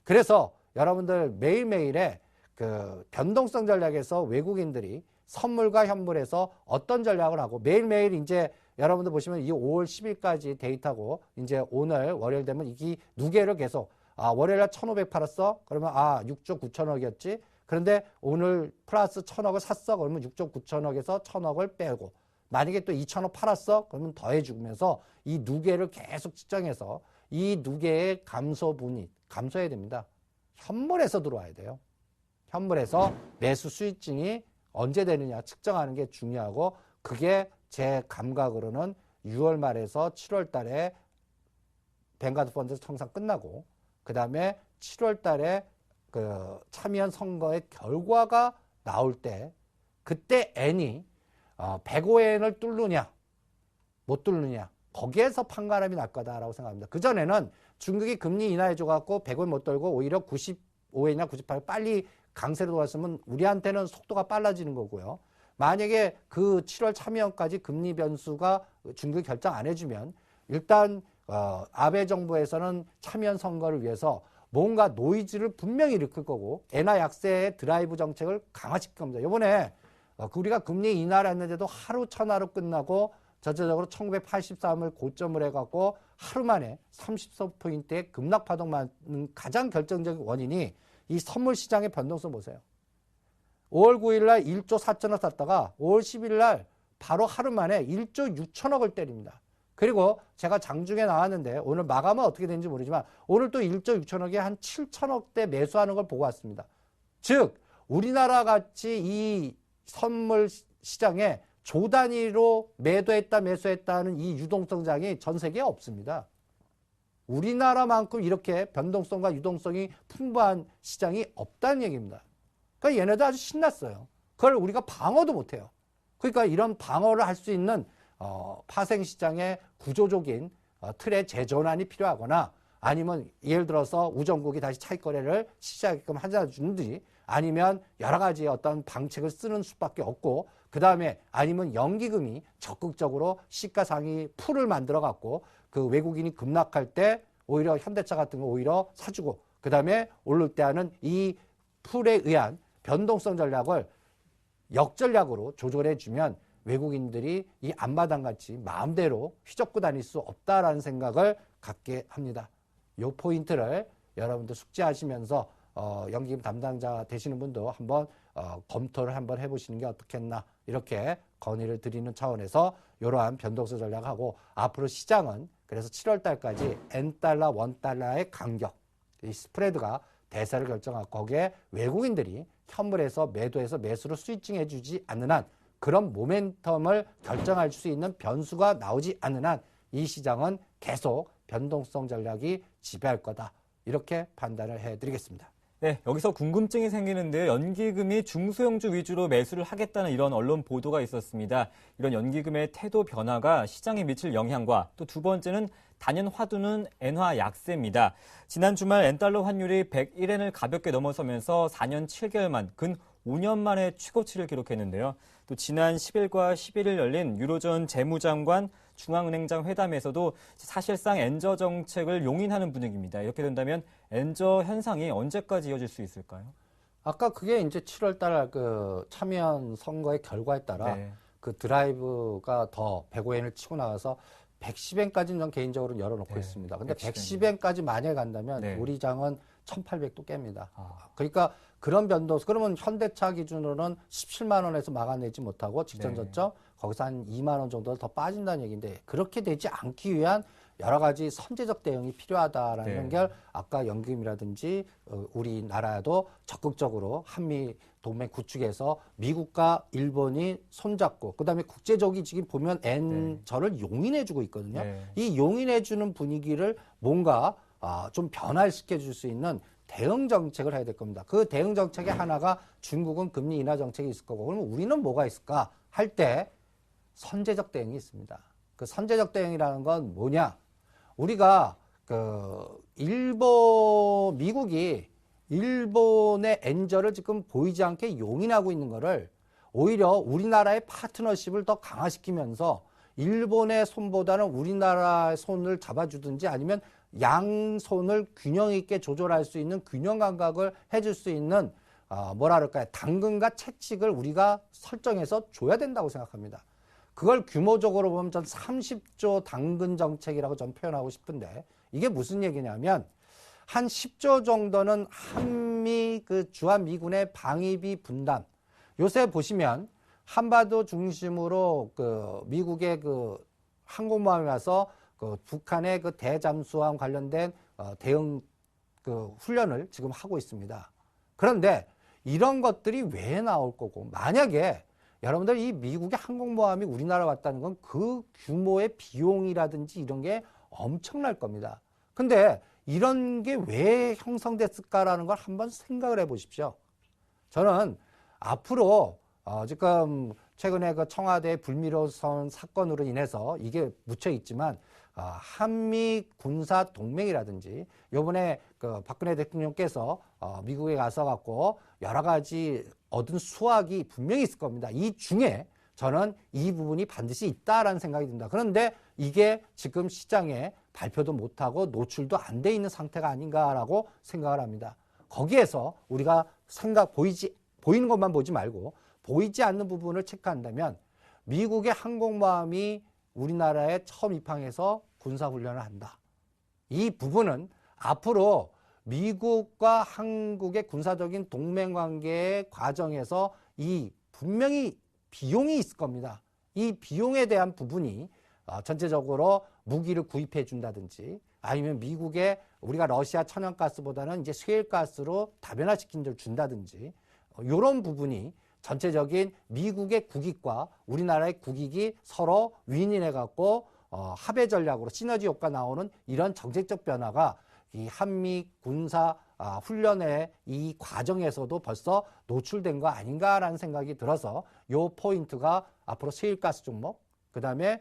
그래서 여러분들 매일매일의 그 변동성 전략에서 외국인들이 선물과 현물에서 어떤 전략을 하고, 매일매일 이제 여러분들 보시면 이 5월 10일까지 데이터고, 이제 오늘 월요일 되면 이 누계를 계속, 월요일날 1,500 팔았어? 그러면 6조 9천억이었지? 그런데 오늘 플러스 1,000억을 샀어? 그러면 6조 9천억에서 1,000억을 빼고, 만약에 또 2,000억 팔았어? 그러면 더해주면서 이 누계를 계속 측정해서 이 누계의 감소분이 감소해야 됩니다. 현물에서 들어와야 돼요. 현물에서 매수 수익증이 언제 되느냐 측정하는 게 중요하고, 그게 제 감각으로는 6월 말에서 7월 달에 뱅가드 펀드 청산 끝나고, 그 다음에 7월 달에 그 참여연 선거의 결과가 나올 때, 그때 N이 105엔을 뚫느냐 못 뚫느냐, 거기에서 판가름이 날 거다라고 생각합니다. 그전에는 중국이 금리 인하해줘갖고 100원 못 떨고 오히려 95엔이나 98엔 빨리 강세로 돌았으면 우리한테는 속도가 빨라지는 거고요. 만약에 그 7월 참여연까지 금리 변수가 중국이 결정 안 해주면, 일단 아베 정부에서는 참여연 선거를 위해서 뭔가 노이즈를 분명히 일으킬 거고, 엔화 약세의 드라이브 정책을 강화시킬 겁니다. 이번에 우리가 금리 인하를 했는데도 하루 천하로 끝나고 전체적으로 1983을 고점을 해갖고 하루 만에 30%포인트의 급락파동 맞는 가장 결정적인 원인이 이 선물 시장의 변동성 보세요. 5월 9일 날 1조 4천억 샀다가 5월 10일 날 바로 하루 만에 1조 6천억을 때립니다. 그리고 제가 장중에 나왔는데 오늘 마감은 어떻게 되는지 모르지만 오늘 또 1조 6천억에 한 7천억대 매수하는 걸 보고 왔습니다. 즉 우리나라 같이 이 선물 시장에 조 단위로 매도했다 매수했다는 이 유동성장이 전 세계에 없습니다. 우리나라만큼 이렇게 변동성과 유동성이 풍부한 시장이 없다는 얘기입니다. 그러니까 얘네도 아주 신났어요. 그걸 우리가 방어도 못해요. 그러니까 이런 방어를 할 수 있는 파생시장의 구조적인 틀의 재전환이 필요하거나, 아니면 예를 들어서 우정국이 다시 차익거래를 시작하게끔 하자든지, 아니면 여러 가지 어떤 방책을 쓰는 수밖에 없고, 그 다음에 아니면 연기금이 적극적으로 시가상위 풀을 만들어 갖고 그 외국인이 급락할 때 오히려 현대차 같은 거 오히려 사주고, 그 다음에 오를 때 하는 이 풀에 의한 변동성 전략을 역전략으로 조절해 주면 외국인들이 이 앞마당같이 마음대로 휘젓고 다닐 수 없다라는 생각을 갖게 합니다. 이 포인트를 여러분들 숙지하시면서 연기금 담당자 되시는 분도 한번 검토를 한번 해보시는 게 어떻겠나, 이렇게 건의를 드리는 차원에서 이러한 변동성 전략하고, 앞으로 시장은 그래서 7월 달까지 N달러, 원달러의 간격, 이 스프레드가 대세를 결정하고, 거기에 외국인들이 현물에서 매도해서 매수로 스위칭해 주지 않는 한, 그런 모멘텀을 결정할 수 있는 변수가 나오지 않는 한 이 시장은 계속 변동성 전략이 지배할 거다, 이렇게 판단을 해드리겠습니다. 네, 여기서 궁금증이 생기는데요. 연기금이 중소형주 위주로 매수를 하겠다는 이런 언론 보도가 있었습니다. 이런 연기금의 태도 변화가 시장에 미칠 영향과 또 두 번째는 단연 화두는 엔화 약세입니다. 지난 주말 엔달러 환율이 101엔을 가볍게 넘어서면서 4년 7개월 만, 근 5년 만에 최고치를 기록했는데요. 또 지난 10일과 11일 열린 유로존 재무장관 중앙은행장 회담에서도 사실상 엔저 정책을 용인하는 분위기입니다. 이렇게 된다면 엔저 현상이 언제까지 이어질 수 있을까요? 아까 그게 이제 7월 달 그 참여연 선거의 결과에 따라 네. 그 드라이브가 더 105엔을 치고 나가서 110엔까지는 전 개인적으로 열어놓고 네, 있습니다. 근데 110 110엔까지 만약에 간다면 네. 우리 장은 1800도 깹니다. 아. 그러니까 그런 변동, 그러면 현대차 기준으로는 17만 원에서 막아내지 못하고 직전 네. 저점 거기서 한 2만 원 정도 더 빠진다는 얘기인데 그렇게 되지 않기 위한 여러 가지 선제적 대응이 필요하다라는 네. 연결 아까 연금이라든지 우리나라도 적극적으로 한미 동맹 구축에서 미국과 일본이 손잡고 그다음에 국제적이 지금 보면 엔저를 용인해주고 있거든요. 네. 이 용인해주는 분위기를 뭔가 좀 변화시켜 줄 수 있는 대응 정책을 해야 될 겁니다. 그 대응 정책의 하나가 중국은 금리 인하 정책이 있을 거고 그러면 우리는 뭐가 있을까 할 때 선제적 대응이 있습니다. 그 선제적 대응이라는 건 뭐냐? 우리가 미국이 일본의 엔저를 지금 보이지 않게 용인하고 있는 거를 오히려 우리나라의 파트너십을 더 강화시키면서 일본의 손보다는 우리나라의 손을 잡아주든지 아니면 양손을 균형 있게 조절할 수 있는 균형 감각을 해줄 수 있는 뭐랄까요 당근과 채찍을 우리가 설정해서 줘야 된다고 생각합니다. 그걸 규모적으로 보면 전 30조 당근 정책이라고 전 표현하고 싶은데 이게 무슨 얘기냐면 한 10조 정도는 한미 주한 미군의 방위비 분담. 요새 보시면 한반도 중심으로 미국의 항공모함이 와서 북한의 대잠수함 관련된 대응 훈련을 지금 하고 있습니다. 그런데 이런 것들이 왜 나올 거고 만약에 여러분들 이 미국의 항공모함이 우리나라 왔다는 건 그 규모의 비용이라든지 이런 게 엄청날 겁니다. 근데 이런 게 왜 형성됐을까라는 걸 한번 생각을 해 보십시오. 저는 앞으로 지금 최근에 청와대 불미로선 사건으로 인해서 이게 묻혀 있지만 한미 군사 동맹이라든지 요번에 박근혜 대통령께서 미국에 가서 갖고 여러 가지 얻은 수확이 분명히 있을 겁니다. 이 중에 저는 이 부분이 반드시 있다라는 생각이 듭니다. 그런데 이게 지금 시장에 발표도 못하고 노출도 안 돼 있는 상태가 아닌가라고 생각을 합니다. 거기에서 우리가 보이는 것만 보지 말고 보이지 않는 부분을 체크한다면 미국의 항공모함이 우리나라에 처음 입항해서 군사훈련을 한다. 이 부분은 앞으로 미국과 한국의 군사적인 동맹관계의 과정에서 이 분명히 비용이 있을 겁니다. 이 비용에 대한 부분이 전체적으로 무기를 구입해 준다든지 아니면 미국에 우리가 러시아 천연가스보다는 이제 셰일가스로 다변화시킨 걸 준다든지 이런 부분이 전체적인 미국의 국익과 우리나라의 국익이 서로 윈윈해 갖고 합의 전략으로 시너지 효과 나오는 이런 정책적 변화가 이 한미 군사 훈련의 이 과정에서도 벌써 노출된 거 아닌가라는 생각이 들어서 요 포인트가 앞으로 셰일가스 종목, 그 다음에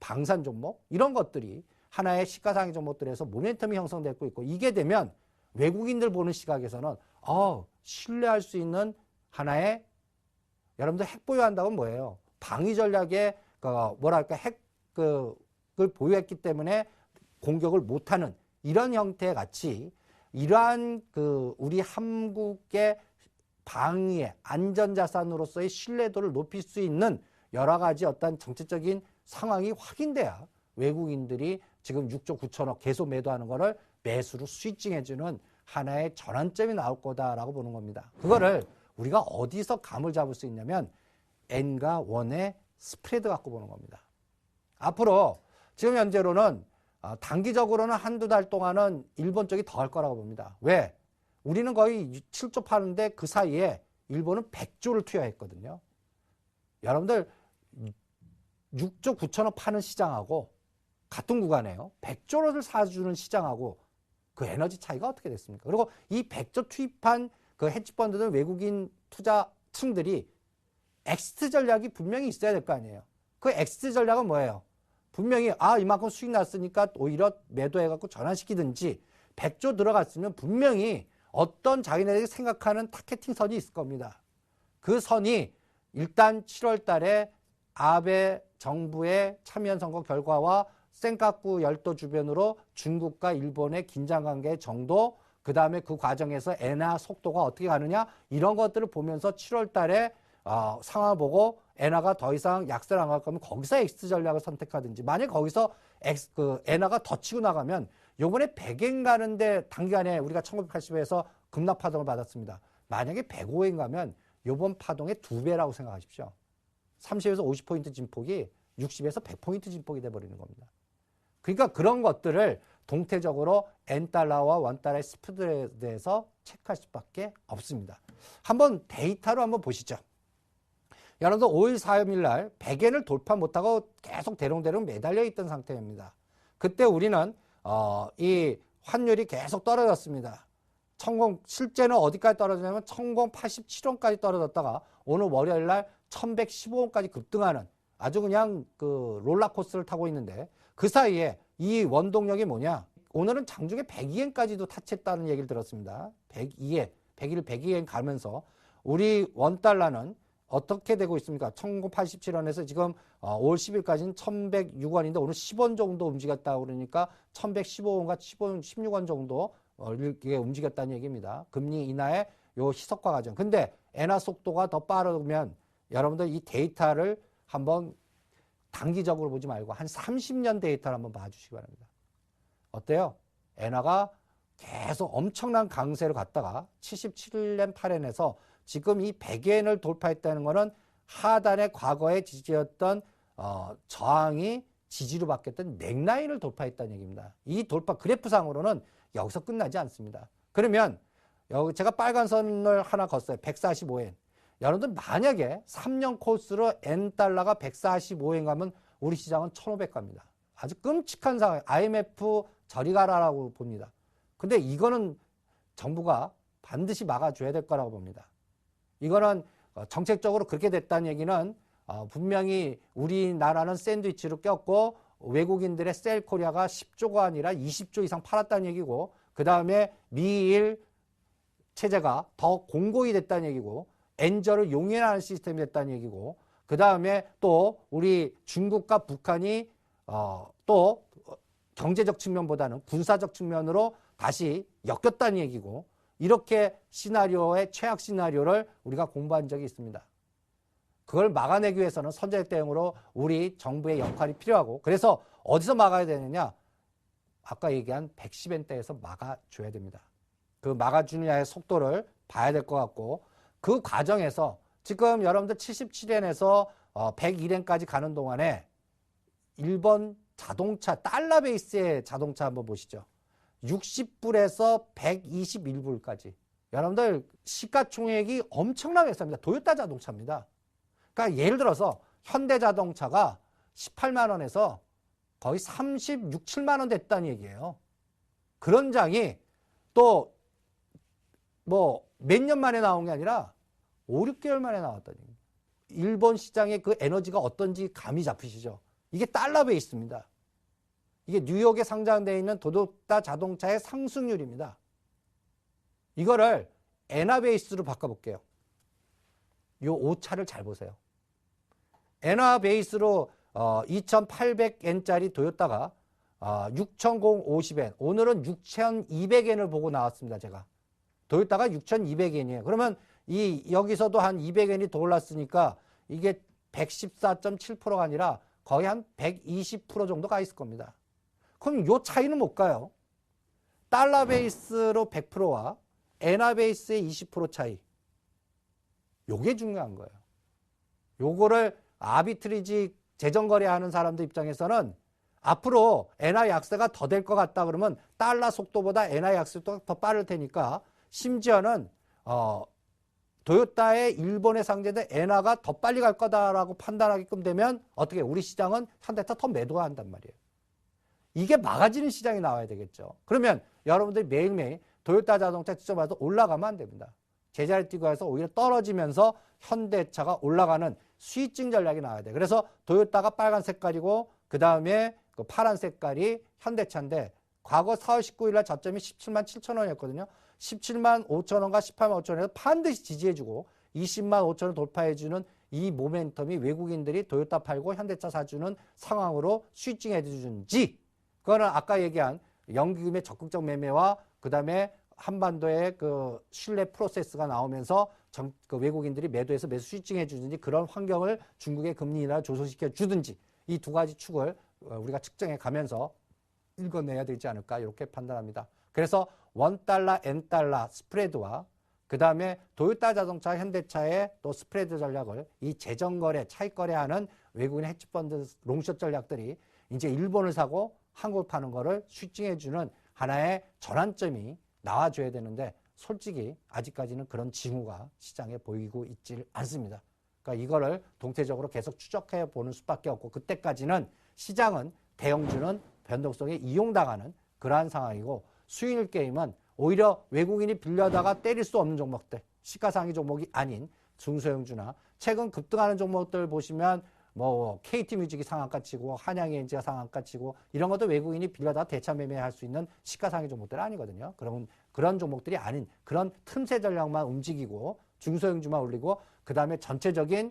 방산 종목 이런 것들이 하나의 시가상의 종목들에서 모멘텀이 형성되고 있고 이게 되면 외국인들 보는 시각에서는 신뢰할 수 있는 하나의 여러분들 핵 보유한다고는 뭐예요? 방위 전략에 핵을 보유했기 때문에 공격을 못하는 이런 형태의 같이 이러한 우리 한국의 방위의 안전자산으로서의 신뢰도를 높일 수 있는 여러 가지 어떤 정치적인 상황이 확인돼야 외국인들이 지금 6조 9천억 계속 매도하는 거를 매수로 스위칭해주는 하나의 전환점이 나올 거다라고 보는 겁니다. 그거를 우리가 어디서 감을 잡을 수 있냐면 N과 원의 스프레드 갖고 보는 겁니다. 앞으로 지금 현재로는 단기적으로는 한두 달 동안은 일본 쪽이 더 할 거라고 봅니다. 왜? 우리는 거의 7조 파는데 그 사이에 일본은 100조를 투여했거든요. 여러분들 6조 9천억 파는 시장하고 같은 구간에요. 100조를 사주는 시장하고 그 에너지 차이가 어떻게 됐습니까? 그리고 이 100조 투입한 그 헤지펀드들 외국인 투자층들이 엑시트 전략이 분명히 있어야 될 거 아니에요. 그 엑시트 전략은 뭐예요? 분명히 이만큼 수익 났으니까 오히려 매도해갖고 전환시키든지 100조 들어갔으면 분명히 어떤 자기네들이 생각하는 타겟팅 선이 있을 겁니다. 그 선이 일단 7월 달에 아베 정부의 참여연 선거 결과와 센카쿠 열도 주변으로 중국과 일본의 긴장관계 정도, 그 다음에 그 과정에서 엔화 속도가 어떻게 가느냐, 이런 것들을 보면서 7월 달에 상황을 보고 엔화가 더 이상 약세를 안 갈 거면 거기서 엑스 전략을 선택하든지, 만약 거기서 엔화가 더 치고 나가면 요번에 100엔 가는데 단기간에 우리가 1980에서 급락 파동을 받았습니다. 만약에 105엔 가면 요번 파동의 2배라고 생각하십시오. 30에서 50포인트 진폭이 60에서 100포인트 진폭이 돼버리는 겁니다. 그러니까 그런 것들을 동태적으로 엔달러와 원달러의 스프드에 대해서 체크할 수밖에 없습니다. 한번 데이터로 한번 보시죠. 여러분들 5일, 4일 날 100엔을 돌파 못하고 계속 대롱대롱 매달려 있던 상태입니다. 그때 우리는 이 환율이 계속 떨어졌습니다. 실제는 어디까지 떨어졌냐면 1087원까지 떨어졌다가 오늘 월요일 날 1115원까지 급등하는 아주 그냥 그 롤러코스터를 타고 있는데, 그 사이에 이 원동력이 뭐냐? 오늘은 장중에 102엔까지도 타치했다는 얘기를 들었습니다. 102엔, 101, 102엔 가면서 우리 원달러는 어떻게 되고 있습니까? 1087원에서 지금 5월 10일까지는 1106원인데 오늘 10원 정도 움직였다고 그러니까 1115원과 16원 정도 이게 움직였다는 얘기입니다. 금리 인하의 요 희석화 과정. 근데 엔화 속도가 더 빠르면 여러분들 이 데이터를 한번 단기적으로 보지 말고 한 30년 데이터를 한번 봐주시기 바랍니다. 어때요? 엔화가 계속 엄청난 강세로 갔다가 77엔 8엔에서 지금 이 100엔을 돌파했다는 것은 하단의 과거의 지지였던 저항이 지지로 바뀌었던 넥라인을 돌파했다는 얘기입니다. 이 돌파 그래프상으로는 여기서 끝나지 않습니다. 그러면 여기 제가 빨간 선을 하나 걷어요. 145엔. 여러분들 만약에 3년 코스로 N달러가 145엔 가면 우리 시장은 1500 갑니다. 아주 끔찍한 상황. IMF 저리 가라라고 봅니다. 근데 이거는 정부가 반드시 막아줘야 될 거라고 봅니다. 이거는 정책적으로 그렇게 됐다는 얘기는 분명히 우리나라는 샌드위치로 꼈고 외국인들의 셀코리아가 10조가 아니라 20조 이상 팔았다는 얘기고, 그 다음에 미일 체제가 더 공고히 됐다는 얘기고, 엔저를 용인하는 시스템이 됐다는 얘기고, 그 다음에 또 우리 중국과 북한이 또 경제적 측면보다는 군사적 측면으로 다시 엮였다는 얘기고, 이렇게 시나리오의 최악 시나리오를 우리가 공부한 적이 있습니다. 그걸 막아내기 위해서는 선제적 대응으로 우리 정부의 역할이 필요하고, 그래서 어디서 막아야 되느냐? 아까 얘기한 110엔대에서 막아줘야 됩니다. 그 막아주느냐의 속도를 봐야 될 것 같고, 그 과정에서 지금 여러분들 77엔에서 101엔까지 가는 동안에 일본 자동차, 달러 베이스의 자동차 한번 보시죠. 60불에서 121불까지. 여러분들 시가총액이 엄청나게 쌉니다. 도요타 자동차입니다. 그러니까 예를 들어서 현대자동차가 18만 원에서 거의 36, 7만 원 됐다는 얘기예요. 그런 장이 또 뭐 몇 년 만에 나온 게 아니라 5, 6개월 만에 나왔다는 얘기입니다. 일본 시장의 그 에너지가 어떤지 감이 잡히시죠? 이게 달러 베이스입니다. 이게 뉴욕에 상장되어 있는 도요타 자동차의 상승률입니다. 이거를 엔화 베이스로 바꿔볼게요. 이 오차를 잘 보세요. 엔화 베이스로 2,800엔짜리 도요타가 6,050엔, 오늘은 6,200엔을 보고 나왔습니다. 제가. 도요타가 6,200엔이에요. 그러면 여기서도 한 200엔이 더 올랐으니까 이게 114.7%가 아니라 거의 한 120% 정도 가 있을 겁니다. 그럼 요 차이는 못 가요. 달러 베이스로 100%와 엔화 베이스의 20% 차이. 요게 중요한 거예요. 요거를 아비트리지 재정거래하는 사람들 입장에서는 앞으로 엔화 약세가 더 될 것 같다 그러면 달러 속도보다 엔화 약세도 더 빠를 테니까, 심지어는 도요타의 일본에 상대된 엔화가 더 빨리 갈 거다라고 판단하게끔 되면 어떻게 우리 시장은 현대차 더 매도한단 말이에요. 이게 막아지는 시장이 나와야 되겠죠. 그러면 여러분들이 매일매일 도요타 자동차 직접 와서 올라가면 안 됩니다. 제자리 뛰고 해서 오히려 떨어지면서 현대차가 올라가는 스위칭 전략이 나와야 돼. 그래서 도요타가 빨간 색깔이고 그 다음에 그 파란 색깔이 현대차인데 과거 4월 19일 날 저점이 17만 7천 원이었거든요. 17만 5천 원과 18만 5천 원에서 반드시 지지해주고 20만 5천 원 돌파해주는 이 모멘텀이 외국인들이 도요타 팔고 현대차 사주는 상황으로 스위칭해 주는지, 그거는 아까 얘기한 연기금의 적극적 매매와 그 다음에 한반도의 그 신뢰 프로세스가 나오면서 그 외국인들이 매도해서 매수 스위칭해 주든지 그런 환경을 중국의 금리 인하를 조성시켜 주든지 이 두 가지 축을 우리가 측정해 가면서 읽어내야 되지 않을까 이렇게 판단합니다. 그래서 $1, N 달러 스프레드와 그 다음에 도요타 자동차, 현대차의 또 스프레드 전략을 이 재정거래, 차익거래하는 외국인 헤지펀드 롱숏 전략들이 이제 일본을 사고 한국을 파는 거를 스위칭해주는 하나의 전환점이 나와줘야 되는데 솔직히 아직까지는 그런 징후가 시장에 보이고 있질 않습니다. 그러니까 이거를 동태적으로 계속 추적해 보는 수밖에 없고 그때까지는 시장은 대형주는 변동성에 이용당하는 그러한 상황이고 수익률 게임은 오히려 외국인이 빌려다가 때릴 수 없는 종목들, 시가상위 종목이 아닌 중소형주나 최근 급등하는 종목들 보시면 뭐 KT뮤직이 상한가 치고 한양ENG가 상한가 치고 이런 것도 외국인이 빌려다가 대차 매매할 수 있는 시가상위 종목들 아니거든요. 그런 종목들이 아닌 그런 틈새 전략만 움직이고 중소형주만 올리고 그 다음에 전체적인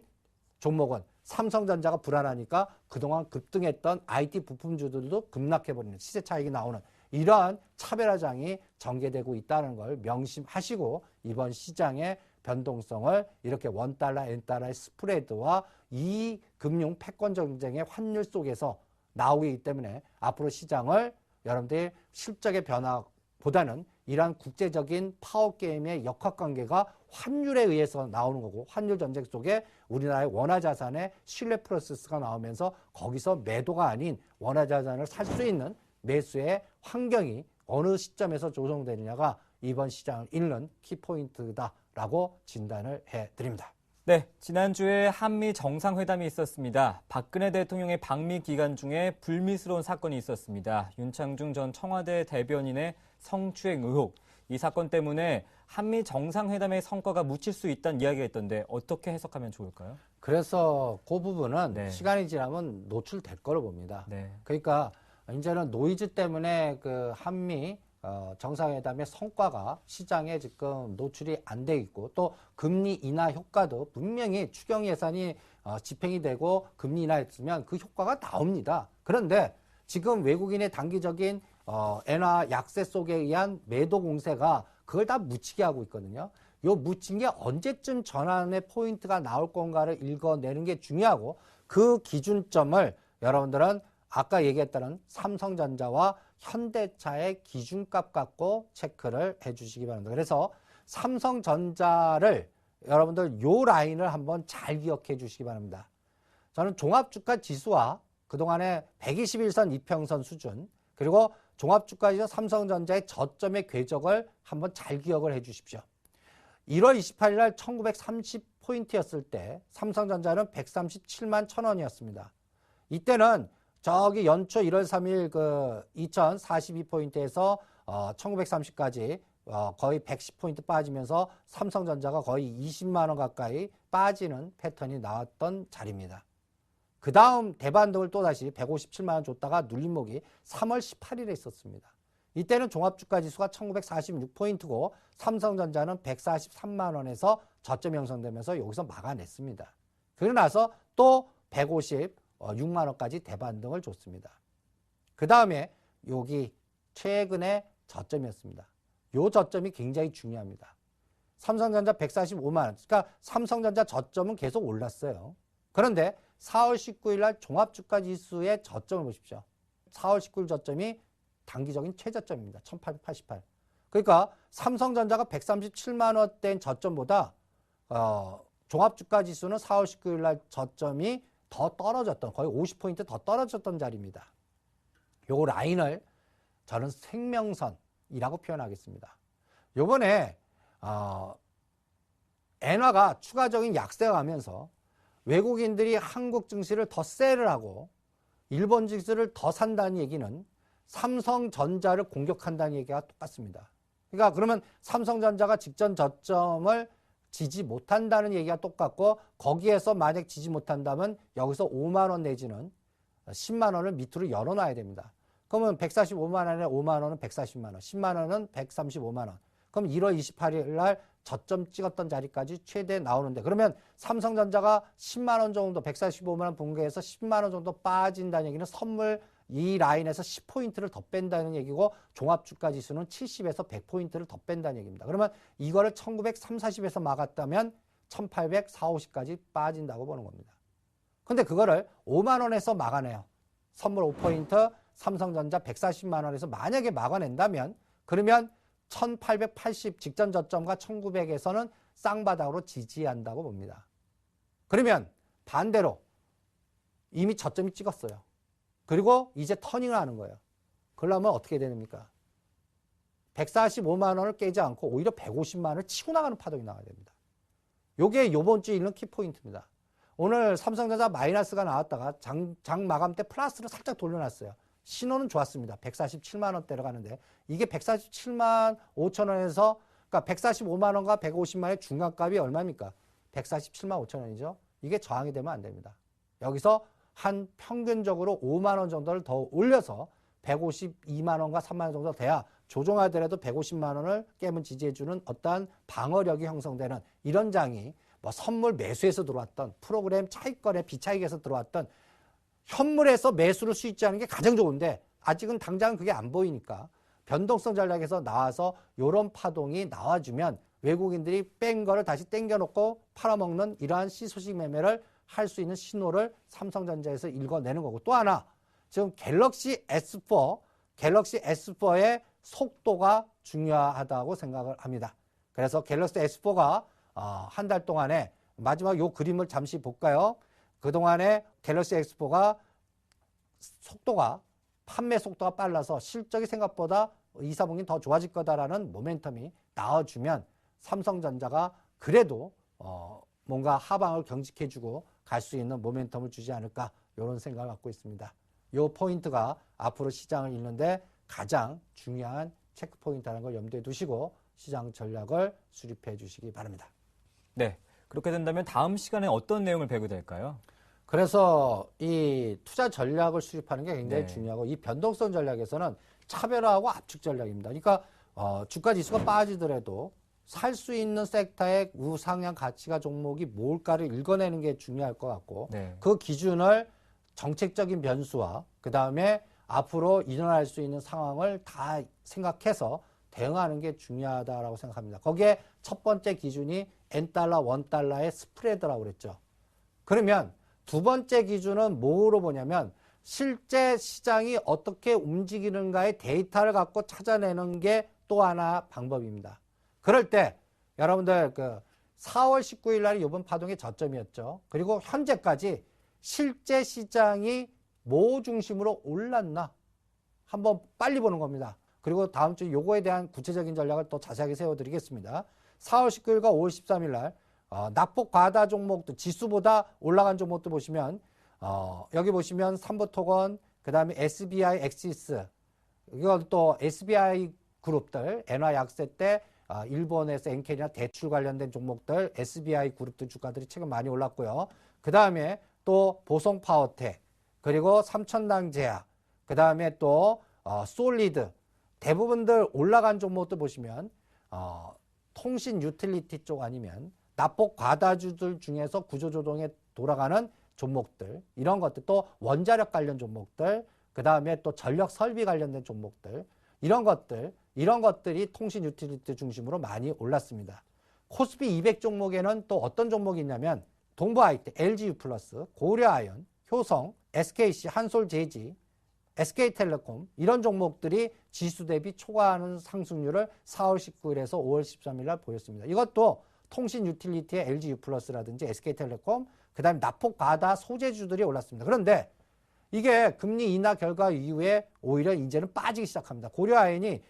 종목은 삼성전자가 불안하니까 그동안 급등했던 IT 부품주들도 급락해버리는 시세 차익이 나오는 이러한 차별화장이 전개되고 있다는 걸 명심하시고 이번 시장의 변동성을 이렇게 $1, N달러의 스프레드와 이 금융 패권 경쟁의 환율 속에서 나오기 때문에 앞으로 시장을 여러분들이 실적의 변화보다는 이러한 국제적인 파워게임의 역학관계가 환율에 의해서 나오는 거고 환율 전쟁 속에 우리나라의 원화자산의 신뢰 프로세스가 나오면서 거기서 매도가 아닌 원화자산을 살 수 있는 매수의 환경이 어느 시점에서 조성되느냐가 이번 시장을 읽는 키포인트다라고 진단을 해드립니다. 네, 지난주에 한미 정상회담이 있었습니다. 박근혜 대통령의 방미 기간 중에 불미스러운 사건이 있었습니다. 윤창중 전 청와대 대변인의 성추행 의혹. 이 사건 때문에 한미 정상회담의 성과가 묻힐 수 있다는 이야기가 있던데 어떻게 해석하면 좋을까요? 그래서 그 부분은 네. 시간이 지나면 노출될 거로 봅니다. 네. 그러니까 이제는 노이즈 때문에 그 한미 정상회담의 성과가 시장에 지금 노출이 안 돼 있고 또 금리 인하 효과도 분명히 추경 예산이 집행이 되고 금리 인하했으면 그 효과가 나옵니다. 그런데 지금 외국인의 단기적인 엔화 약세 속에 의한 매도 공세가 그걸 다 묻히게 하고 있거든요. 요 묻힌 게 언제쯤 전환의 포인트가 나올 건가를 읽어내는 게 중요하고 그 기준점을 여러분들은 아까 얘기했다는 삼성전자와 현대차의 기준값 갖고 체크를 해 주시기 바랍니다. 그래서 삼성전자를 여러분들 요 라인을 한번 잘 기억해 주시기 바랍니다. 저는 종합주가 지수와 그동안의 121선 이평선 수준 그리고 종합주가지수 삼성전자의 저점의 궤적을 한번 잘 기억을 해 주십시오. 1월 28일 날 1930포인트였을 때 삼성전자는 137만 1,000원이었습니다. 이때는 저기 연초 1월 3일 그 2042포인트에서 1930까지 거의 110포인트 빠지면서 삼성전자가 거의 20만 원 가까이 빠지는 패턴이 나왔던 자리입니다. 그 다음 대반등을 또다시 157만 원 줬다가 눌림목이 3월 18일에 있었습니다. 이때는 종합주가지수가 1946포인트고 삼성전자는 143만 원에서 저점 형성되면서 여기서 막아냈습니다. 그러고 나서 또 156만 원까지 대반등을 줬습니다. 그 다음에 여기 최근에 저점이었습니다. 요 저점이 굉장히 중요합니다. 삼성전자 145만 원. 그러니까 삼성전자 저점은 계속 올랐어요. 그런데 4월 19일 날 종합주가지수의 저점을 보십시오. 4월 19일 저점이 단기적인 최저점입니다. 1888. 그러니까 삼성전자가 137만 원대인 저점보다 종합주가지수는 4월 19일 날 저점이 더 떨어졌던 거의 50포인트 더 떨어졌던 자리입니다. 요 라인을 저는 생명선이라고 표현하겠습니다. 요번에 엔화가 추가적인 약세가 가면서 외국인들이 한국 증시를 더 세를 하고 일본 증시를 더 산다는 얘기는 삼성전자를 공격한다는 얘기가 똑같습니다. 그러니까 그러면 삼성전자가 직전 저점을 지지 못한다는 얘기가 똑같고 거기에서 만약 지지 못한다면 여기서 5만 원 내지는 10만 원을 밑으로 열어놔야 됩니다. 그러면 145만 원에 5만 원은 140만 원, 10만 원은 135만 원. 그럼 1월 28일 날 저점 찍었던 자리까지 최대 나오는데 그러면 삼성전자가 10만 원 정도 145만 원 분괴해서 10만 원 정도 빠진다는 얘기는 선물 이 라인에서 10포인트를 더 뺀다는 얘기고 종합주가 지수는 70에서 100포인트를 더 뺀다는 얘기입니다. 그러면 이거를 1930, 40에서 막았다면 1840, 50까지 빠진다고 보는 겁니다. 근데 그거를 5만 원에서 막아내요. 선물 5포인트 삼성전자 140만 원에서 만약에 막아낸다면 그러면 1880 직전 저점과 1900에서는 쌍바닥으로 지지한다고 봅니다. 그러면 반대로 이미 저점이 찍었어요. 그리고 이제 터닝을 하는 거예요. 그러려면 어떻게 됩니까? 145만 원을 깨지 않고 오히려 150만 원을 치고 나가는 파동이 나와야 됩니다. 이게 이번 주에 있는 키포인트입니다. 오늘 삼성전자 마이너스가 나왔다가 장 마감 때 플러스로 살짝 돌려놨어요. 신호는 좋았습니다. 147만 원대로 가는데 이게 147만 5천 원에서 그러니까 145만 원과 150만 원의 중간값이 얼마입니까? 147만 5천 원이죠. 이게 저항이 되면 안 됩니다. 여기서 한 평균적으로 5만 원 정도를 더 올려서 152만 원과 3만 원 정도 돼야 조정하더라도 150만 원을 깨면 지지해주는 어떠한 방어력이 형성되는 이런 장이 뭐 선물 매수에서 들어왔던 프로그램 차익거래 비차익에서 들어왔던 현물에서 매수를 수익지하는 게 가장 좋은데 아직은 당장은 그게 안 보이니까 변동성 전략에서 나와서 이런 파동이 나와주면 외국인들이 뺀 거를 다시 땡겨놓고 팔아먹는 이러한 시소식 매매를 할 수 있는 신호를 삼성전자에서 읽어내는 거고 또 하나 지금 갤럭시 S4의 속도가 중요하다고 생각을 합니다. 그래서 갤럭시 S4가 한 달 동안에 마지막 요 그림을 잠시 볼까요? 그동안에 갤럭시 S4가 판매 속도가 빨라서 실적이 생각보다 2, 4분기 더 좋아질 거다라는 모멘텀이 나와주면 삼성전자가 그래도 뭔가 하방을 경직해주고 갈 수 있는 모멘텀을 주지 않을까 이런 생각을 갖고 있습니다. 이 포인트가 앞으로 시장을 읽는데 가장 중요한 체크 포인트라는 걸 염두에 두시고 시장 전략을 수립해 주시기 바랍니다. 네, 그렇게 된다면 다음 시간에 어떤 내용을 배우게 될까요? 그래서 이 투자 전략을 수립하는 게 굉장히 네. 중요하고 이 변동성 전략에서는 차별화하고 압축 전략입니다. 그러니까 주가 지수가 빠지더라도 살 수 있는 섹터의 우상향 가치가 종목이 뭘까를 읽어내는 게 중요할 것 같고 네. 그 기준을 정책적인 변수와 그 다음에 앞으로 일어날 수 있는 상황을 다 생각해서 대응하는 게 중요하다고 생각합니다. 거기에 첫 번째 기준이 N달러, 원달러의 스프레드라고 그랬죠. 그러면 두 번째 기준은 뭐로 보냐면 실제 시장이 어떻게 움직이는가의 데이터를 갖고 찾아내는 게 또 하나 방법입니다. 그럴 때 여러분들 4월 19일 날이 이번 파동의 저점이었죠. 그리고 현재까지 실제 시장이 뭐 중심으로 올랐나 한번 빨리 보는 겁니다. 그리고 다음 주 요거에 대한 구체적인 전략을 또 자세하게 세워드리겠습니다. 4월 19일과 5월 13일 날 낙폭 과다 종목도 지수보다 올라간 종목도 보시면 여기 보시면 삼부토건 그 다음에 SBI 엑시스 이건 또 SBI 그룹들 엔화 약세 때 일본에서 엔켈이나 대출 관련된 종목들 SBI 그룹들 주가들이 최근 많이 올랐고요. 그 다음에 또 보성파워텍 그리고 삼천당제약 그 다음에 또 솔리드 대부분들 올라간 종목들 보시면 통신 유틸리티 쪽 아니면 납폭 과다주들 중에서 구조조정에 돌아가는 종목들 이런 것들 또 원자력 관련 종목들 그 다음에 또 전력 설비 관련된 종목들 이런 것들이 통신 유틸리티 중심으로 많이 올랐습니다. 코스피 200 종목에는 또 어떤 종목이 있냐면 동부하이텍, LGU+, 고려아연, 효성, SKC, 한솔제지, SK텔레콤 이런 종목들이 지수 대비 초과하는 상승률을 4월 19일에서 5월 13일 날 보였습니다. 이것도 통신 유틸리티의 LGU+라든지 SK텔레콤 그 다음에 납폭 과다 소재주들이 올랐습니다. 그런데 이게 금리 인하 결과 이후에 오히려 이제는 빠지기 시작합니다. 고려아연이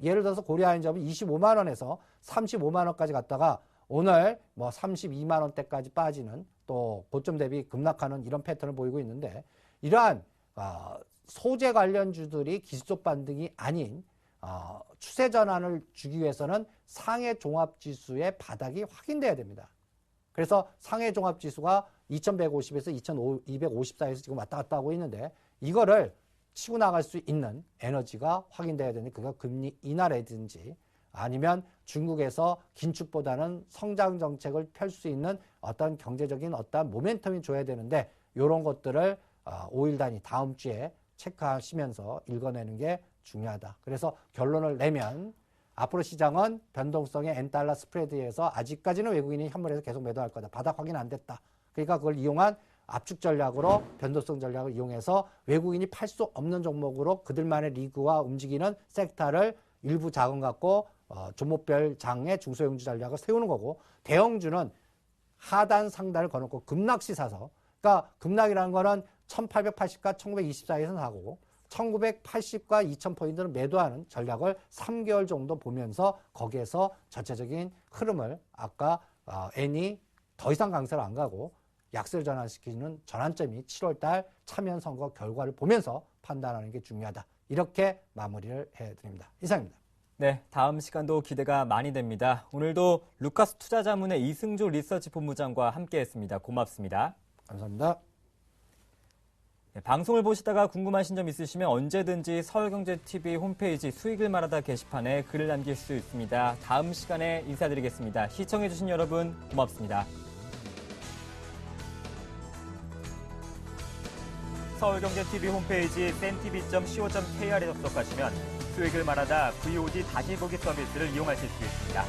예를 들어서 고려아연 점이 25만 원에서 35만 원까지 갔다가 오늘 뭐 32만 원대까지 빠지는 또 고점 대비 급락하는 이런 패턴을 보이고 있는데 이러한 소재 관련주들이 기술적 반등이 아닌 추세 전환을 주기 위해서는 상해 종합지수의 바닥이 확인돼야 됩니다. 그래서 상해 종합지수가 2150에서 2250 사이에서 지금 왔다 갔다 하고 있는데 이거를 치고 나갈 수 있는 에너지가 확인돼야 되는데 그가 금리 인하라든지 아니면 중국에서 긴축보다는 성장 정책을 펼 수 있는 어떤 경제적인 어떤 모멘텀이 줘야 되는데 이런 것들을 5일 단위 다음 주에 체크하시면서 읽어내는 게 중요하다. 그래서 결론을 내면 앞으로 시장은 변동성의 엔달러 스프레드에서 아직까지는 외국인이 현물에서 계속 매도할 거다. 바닥 확인 안 됐다. 그러니까 그걸 이용한 압축 전략으로 변동성 전략을 이용해서 외국인이 팔 수 없는 종목으로 그들만의 리그와 움직이는 섹터를 일부 자금 갖고 종목별 장의 중소형주 전략을 세우는 거고 대형주는 하단 상단을 거놓고 급락시 사서 그러니까 급락이라는 거는 1880과 1920 사이에서 사고 1980과 2000포인트는 매도하는 전략을 3개월 정도 보면서 거기에서 전체적인 흐름을 아까 N이 더 이상 강세를 안 가고 약세를 전환시키는 전환점이 7월달 참여연 선거 결과를 보면서 판단하는 게 중요하다. 이렇게 마무리를 해드립니다. 이상입니다. 네, 다음 시간도 기대가 많이 됩니다. 오늘도 루카스 투자자문의 이승조 리서치 본부장과 함께했습니다. 고맙습니다. 감사합니다. 네, 방송을 보시다가 궁금하신 점 있으시면 언제든지 서울경제TV 홈페이지 수익을 말하다 게시판에 글을 남길 수 있습니다. 다음 시간에 인사드리겠습니다. 시청해주신 여러분 고맙습니다. 서울경제TV 홈페이지 sentv.co.kr에 접속하시면 수익을 말하다 VOD 다시 보기 서비스를 이용하실 수 있습니다.